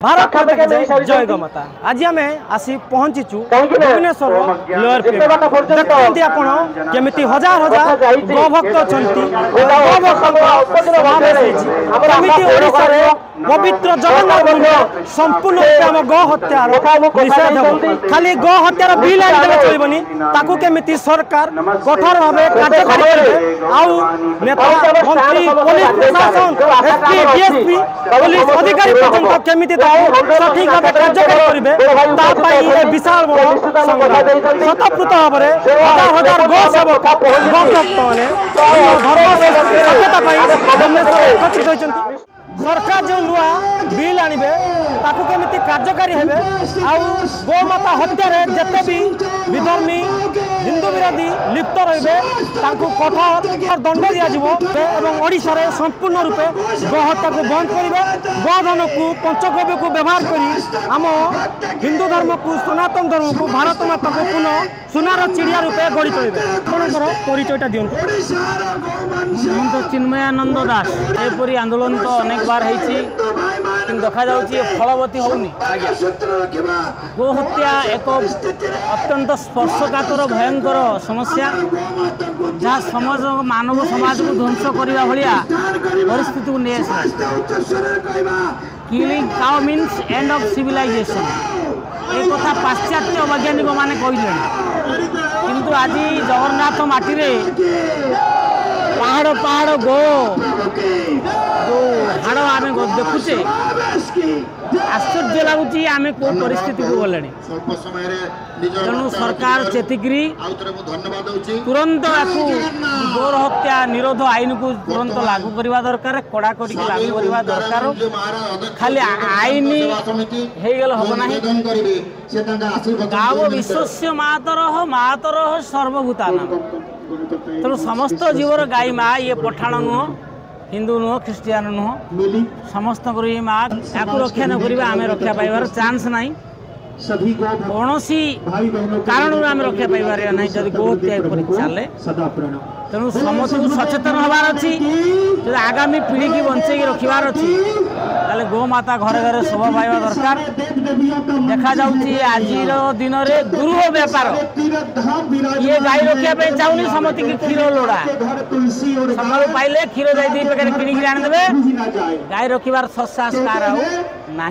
भारत माता की जय जय गौ माता। आज आम आसी पहुंचीचु भुवनेश्वर लोअर देखते आपण केमिति हजार हजार गौभक्त अच्छा पवित्र जगन्नाथ मंदिर संपूर्ण आम गौ हत्यार निषेध हो। खाली गौ हत्यार बिल आने चलबनी ताकू केमिति सरकार कठोर भाव कार्यकारी करेंगे। आउ नेता मंत्री पुलिस प्रशासन एसपी डीएसपी पुलिस अधिकारी पर्यंत केमिति सठिक भाव कार्यकारी करेंगे विशाल बड़ संग्राम स्वतःप्रत भाव में हजार हजार गौ सेवक गौभक्त मैंने सचेतता एकत्रित होती। सरकार जो नुआ बिल आनबे ताकू केमिति कार्यकारी हेबे आउ गोमाता हत्या जिते भी विधर्मी हिंदू विरोधी लिप्त रहिबे ताकू कठोर दंड दियाजिवो एवं ओडिशा रे संपूर्ण रूपे गौ हत्या को बंद करिवे। गोधन को पंचगव्य को व्यवहार करी आम हिंदू धर्म को सनातन धर्म को भारत माता को पुनः सुनार चिड़िया रूपे गढ़ी तोड़े। आपंकर परिचयटा दिंतु। चिन्मयानंद दास एपरी आंदोलन तो अनेक बार देखा फलवती होनी। गो हत्या एक अत्यंत स्पर्शकातर भयंकर समस्या जहाँ समाज मानव समाज को ध्वंस करने भाया परिस्थिति को नहीं killing cow means end of civilisation एक कथा पाश्चात्य वैज्ञानिक माने कहले किंतु आज जगन्नाथ माटी पहाड़ पहाड़ गो जो हाड़ आम देखुचे आश्चर्य लगुच आम कौ परिस्थिति को गले। तेणु सरकार चेतिकी तुरंत गौर हत्या निरोध आईन को तुरंत लागू करने दरकार कड़ाकड़ी लागू करने दरकार। खाली आईन हो हम ना गाँव विश्वस्य मातर सर्वभूतानां। तेणु समस्त जीवर गाई माँ ये पठाण नुह हिंदू नुह ख्रीस्टियान नुह समस्त माँ या रक्षा न करा आम रक्षा पाइबार चांस ना कौन कारण आम रक्षा पाइबार ना जब गो हत्या चले। तेणु समस्त को सचेतन हबार अच्छी जो आगामी पीढ़ी की बंचे रखार अच्छी ताले गो माता घरे घरे शोभा पाइबा दरकार। देखा आज दिन में दुर्लभ व्यापार ये गाई रखापी चाहूनी समस्त की क्षीर लोड़ा सका पाइले क्षीर जाए पैकेट किणिक आनीदे गाई रखार सत्साहस कार ना।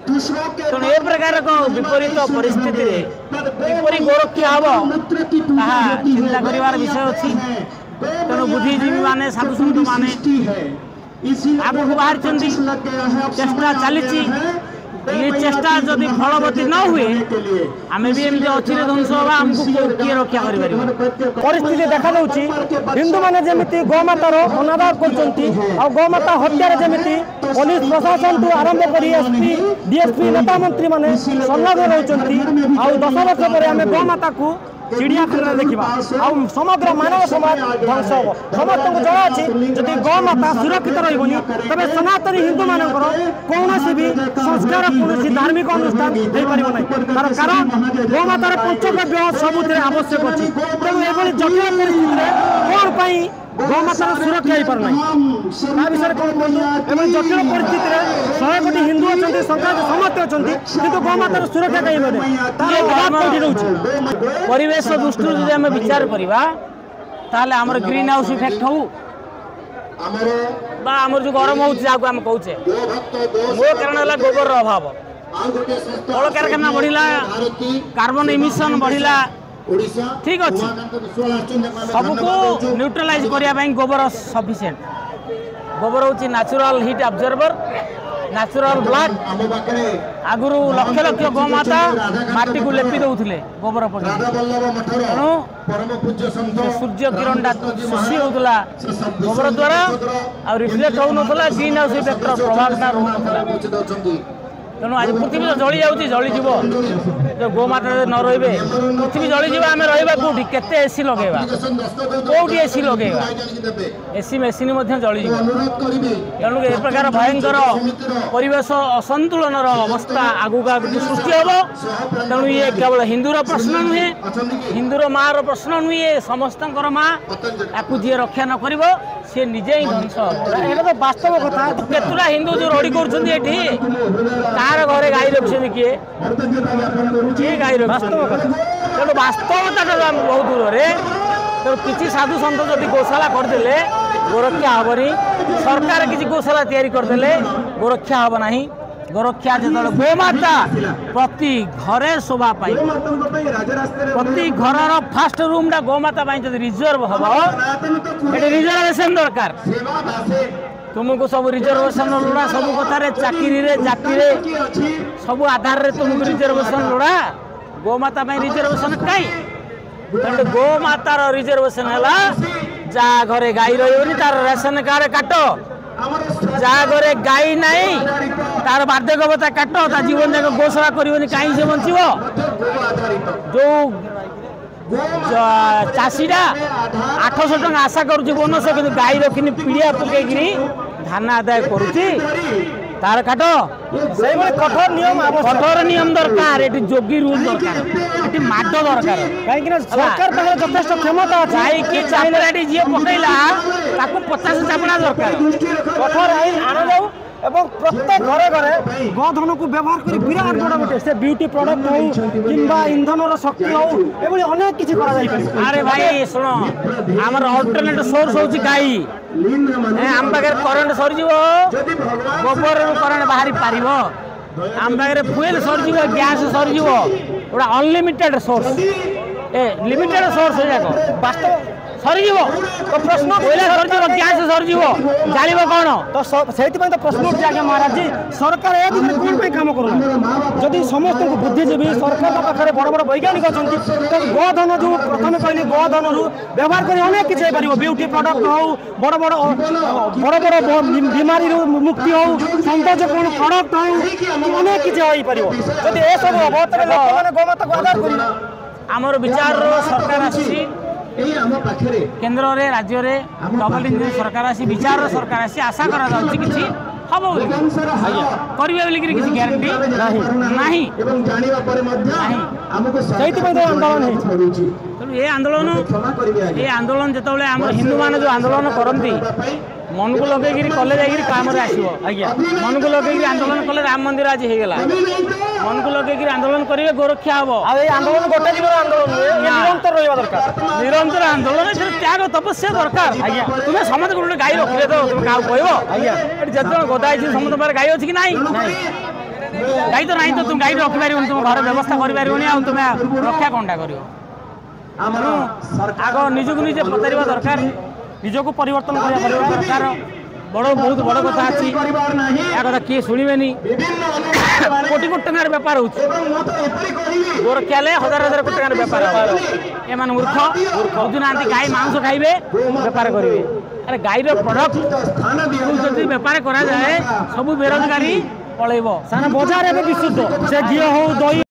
तेणु ए प्रकार विपरीत परिस्थिति किपरि गोरक्षा हम चिंता कर विषय अच्छी। तेणु बुद्धिजीवी माने साधु सन्त माने आगू बाहर चेष्टा चली ये चेष्टा जदि फलवती न हुए आम भी एमती अचिरे ध्वंस होगा आमको किए रक्षा कर परिस्थिति देखा हिंदू मैंने जमी गौमातार अनादर कर गौमाता हत्यार जमी पुलिस प्रशासन ठू आरंभ कर एसपी डीएसपी नेता मंत्री मैंने संलग्न रहती। 10 वर्ष पर आम गौमाता को चिड़ियाखाना देखा समग्र मानव समाज ध्वंस हम समस्त को जना अच्छी जदि गौमाता सुरक्षित रही तेज सनातनी हिंदू मान कौन भी संस्कार कौन धार्मिक अनुष्ठान हो पार ना तार कारण गौमातार पंचगव्य सबुत आवश्यक अच्छी। तेणु ये जटिल परिस्थिति कौन गौमातार सुरक्षा हो पार ना विषय कौन कहूँ जटिल परिस्थिति 100 कोटी हिंदू अच्छा संक्रांत समस्त अच्छा कि गौमातार सुरक्षा कहीं रोचे। परिवेश दृष्टि जब आम विचार करवा आमर ग्रीन हाउस इफेक्ट हो आमर जो गरम हो कहे मूल कारण है गोबर अभाव कल कारखाना बढ़ला कार्बन इमिशन बढ़ला ठीक अच्छे सबको न्यूट्रलाइज करने गोबर सफिशिएंट। गोबर हूँ नेचुरल हिट अब्जर्वर नेचुरल ब्लड आगुरी लक्ष लक्ष गौमाता माटी को लेपि दौले गोबर पकड़ तेणु सूर्य किरण शोषी होता गोबर द्वारा आ रिफ्लेक्ट हो ना ग्रीन हाउस इफेक्टर प्रभावटा रोक। तेणु आज पृथ्वी जली जाजीव जो गोमाता न रे पृथ्वी जलीज आम रहा कौटी के एसी लगेगा कौटी एसी लगेगा एसी मेसीन जलीज। तेणु ए प्रकार भयंकर परिवेश असंतुलन अवस्था आगुक आगुक सृष्टि हम। तेणु ये केवल हिंदूर प्रश्न नुहे हिंदूर माँ प्रश्न नुहे समस्त माँ या जी रक्षा न कर सी निजे ही ध्वंस। यहाँ तो वास्तव कथा केतुटा हिंदू जो रड़ी कर ଗାଁର ଘରେ ଗାଈ ରଖିଛନ୍ତି କିଏ ଗାଈ ରଖିଛନ୍ତି ତେଣୁ ବାସ୍ତବତାଟା ବହୁତ ଦୂରରେ ତେଣୁ କିଛି ସାଧୁ ସନ୍ଥ ଯଦି ଗୋଶାଳା କରିଦେଲେ ଗୋରକ୍ଷା ହେବନି ସରକାର କିଛି ଗୋଶାଳା ତିଆରି କରିଦେଲେ ଗୋରକ୍ଷା ହେବ ନାହିଁ ଗୋରକ୍ଷା ଯେତେବେଳେ ଗୋମାତା ପ୍ରତି ଘରେ ଶୋଭା ପାଇବ ପ୍ରତି ଘରର ଫାଷ୍ଟ ରୁମ୍ଟା ଗୋମାତା ପାଇଁ ଯଦି ରିଜର୍ଭ ହେବ ଏଠି ରିଜର୍ଭେସନ୍ ଦରକାର तुमको सब रिजर्वेशन लोड़ा सब कथार चाकरी जातिरे सब आधार रे तुमको रिजर्वेशन लोड़ा गोमाता रिजर्वेशन कहीं गोमातार रिजर्वेशन है जा घरे गाई रही तार राशन कार्ड काट जा घरे गाई नहीं तार बार्धक्यता काट ता जीवन जाक गोसेवा करनी कहीं से बचव जो चाषीटा 800 टका आशा करुच्ची बोनस कि गाई रखी पीड़िया पकईकि धान आदाय करुच्ची तार काट से कठोर नियम दरकार ये जोगी रूल दरकार ये माड दरकार कहीं सरकार यथेष क्षमता अच्छी चापड़ा जी पकईला 50 चापड़ा दरकार कठोर आईन आना जाऊ एवं प्रत्येक घरे घरे गोधन को व्यवहार कर विराट बड़ गोटे से ब्यूटी प्रोडक्ट हो किंबा इंधन शक्ति हो एभली अनेक किसी अरे भाई शुण आम अल्टरनेट सोर्स हूँ गाई आम पाखे करेन्ट सरीज गोबर करेन्ट बाहरी पार आम पाखे फुएल सरीज गैस सरीज गोटा अनलिमिटेड सोर्स लिमिटेड सोर्स जाक वास्तव सरीज तो प्रश्न सरीज गैस सरीज जान कौन तो से प्रश्न उठे आगे महाराज जी सरकार ए कौन कम करूना जदि समस्त बुद्धिजीवी सरकार पाखे बड़ बड़ वैज्ञानिक अच्छा तो गोधन जो प्रथम कहली गोधन व्यवहार कर अनेक किसी पार ब्यूटी प्रडक्ट हो बड़ बड़ बड़ बड़ बीमारी मुक्ति हो सौंदर्य कौन प्रडक्ट हो अनेक किसी हो पार जब यह सब हम तेज लोक मैंने गोमाता को आधार कर आमर विचार सरकार आसी केन्द्र रे राज्य रे डबल इंजिन सरकार आसी विचार सरकार आसी आशा करा जाउची किछि हबो करिवे बोली किछि ग्यारंटी नाही एवं जानिबा परे मध्ये हमको सहित में आंदोलन है तो ये आंदोलन जेतबले हम हिंदू मान जो आंदोलन करंती मन को लगे कले जाकि काम आसो आज्ञा मन को लगे आंदोलन कले राम मंदिर आज हो गला मन को लगे आंदोलन करेंगे गोरक्षा हम आंदोलन गोटे जीवन आंदोलन निरंतर रहा दरकार निरंतर आंदोलन त्याग तपस्या दरकार तुम्हें समस्त गोटे गाई रखिले तो तुम क्या कह जिते गदा समस्त गाई अच्छी कि ना गाई तो ना तो तुम गाई रखिपार तुम घर व्यवस्था कर तुम्हें रक्षा कौनटा कर आग निजक निजे पचार दरकार निजक परिवर्तन दरकार बड़ बहुत बड़ कथा अच्छी या कथा किए शुणे कोटी कोटी टकर बेपार हो गोरक्षा हजार हजार कोटी टकर बेपार एम मूर्ख बुझुना गाई मांस खाइबे बेपार करेंगे अरे गाईर प्रडक्ट जो बेपार करा जाए सब बेरोजगारी पलैब सारा बजार एवं विशुद्ध से घी हो दही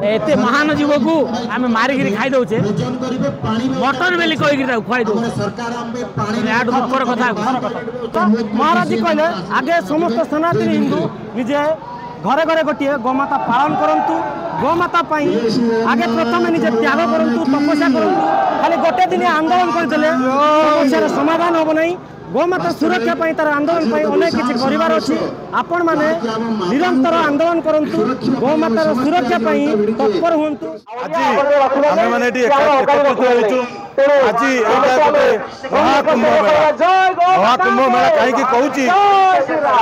एते महान जीव को आम मारिक खाई दौचे मटन बेली कहीकि खुआई दौ दुखर कथा महाराज जी कहले आगे समस्त सनातनी हिंदू निजे घरे घरे गोटे गोमाता पालन करंतु गोमाता आगे प्रथम निजे त्याग करंतु तपस्या करंतु खाली गोटे दिन आंदोलन करदेले समस्यार समाधान हम नहीं गोमाता सुरक्षा पाई तार आंदोलन पाई अनेक किसी करिवार अछि आपण माने निरंतर आंदोलन करंतु गोमातार सुरक्षा पाई तत्पर होंतु आज आमे माने एटी एकत्रित होइछु आज एटा गोटे महाकुंभ मेला काहे कि कहूची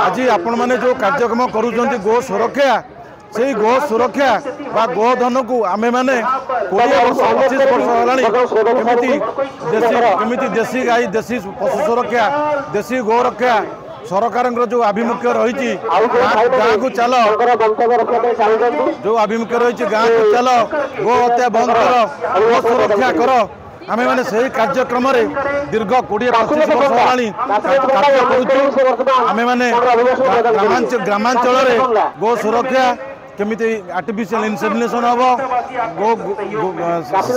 आज आपण माने जो कार्यक्रम करूछंती गो सुरक्षा से गो सुरक्षा बा गोधन को आमे माने 20 वर्ष 25 वर्ष होलानी केमिति देशी गाई देशी पशु सुरक्षा देशी गो रक्षा सरकार जो आभिमुख्य रही गाँ को चल जो आभिमुख्य रही गाँ को चल गो हत्या बंद कर गो सुरक्षा कर आमे माने सही कार्यक्रम रे दीर्घ 20-25 वर्ष होलानी कार्य करूछु आमे माने ग्रामांचल रे गो सुरक्षा केमिति आर्टिफिशियल इनसेमिनेशन हम गो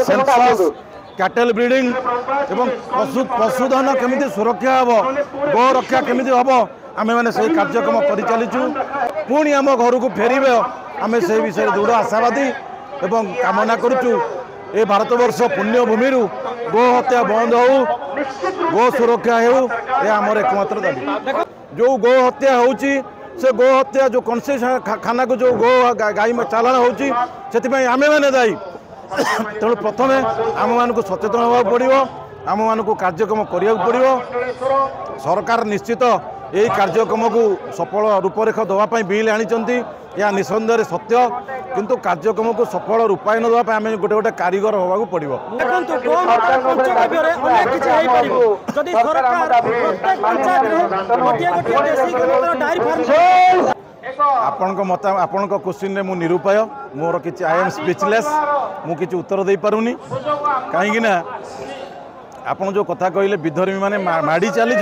सेंसस कैटल ब्रीडिंग एवं पशुधन केमिति सुरक्षा हम गो रक्षा केमिति हम आमे माने सही कार्यक्रम करि चलिछु पुणी आम घर को फेरिबे आमे सही विषय दृढ़ आशावादी एवं कामना करूछु ए भारतवर्ष पुण्यभूमि गो हत्या बंद हो गो सुरक्षा हो आमर एकमात्र दाबी जो गो हत्या होउची से गो हत्या जो कौनसी खाना को जो गो गाई चालाण होती आमे मैंने दायी तेणु प्रथम आम मान को सचेतन होगा पड़ो आम मान को कार्यक्रम करा पड़ो सरकार निश्चित यही कार्यक्रम को सफल रूपरेख देवाई बिल आनी या निसंदेह सत्य किंतु कार्यक्रम को सफल रूपायन देवाई आम गोटे गोटे कारीगर होगा पड़ो। आपण क्वेश्चन मु निरूपाय मोर किसी आई एम स्पीचलेस मु किसी उत्तर दे पारुनी कहीं आपन जो कथा कहले विधर्मी माने माड़ी चली